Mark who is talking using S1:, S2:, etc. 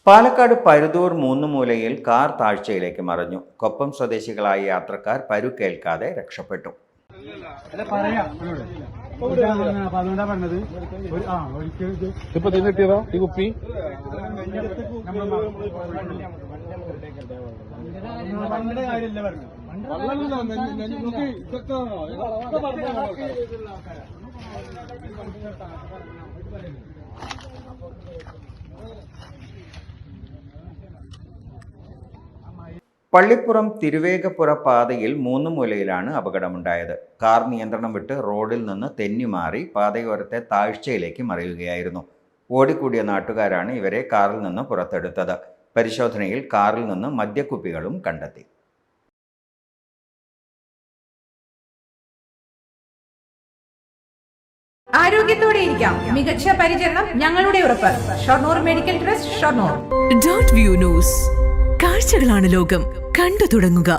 S1: Palakkad Paruthur മൂന്നുമൂലയിൽ car താഴ്ചയിലേക്ക് മറിഞ്ഞു. കൊപ്പം സ്വദേശികളായ യാത്രക്കാർ പരുക്കേൽക്കാതെ രക്ഷപ്പെട്ടു. പള്ളിപ്പുറം തിരുവേഗപ്പുറ പാതയിൽ മൂന്നുമൂലയിലാണ് അപകടമുണ്ടായത്. കാർ നിയന്ത്രണം വിട്ട് റോഡിൽ നിന്ന് തെന്നിമാറി പാതയോരത്തെ താഴ്ചയിലേക്ക് മറിയുകയായിരുന്നു. ഓടിക്കൂടിയ നാട്ടുകാരാണ് ഇവരെ കാറിൽ നിന്ന് പുറത്തെടുത്തത്. പരിശോധനയിൽ കാറിൽ നിന്ന് മദ്യക്കുപ്പികളും കണ്ടെത്തി.
S2: ആരോഗ്യത്തോടെ ഇരിക്കാം. മികച്ച പരിചരണം ഞങ്ങളുടെ ഉറപ്പ്. Shoranur medical trust, Shoranur.
S3: Dot view news. കാഴ്ചകളാണ് ലോകം. കണ്ടു തുടങ്ങുക.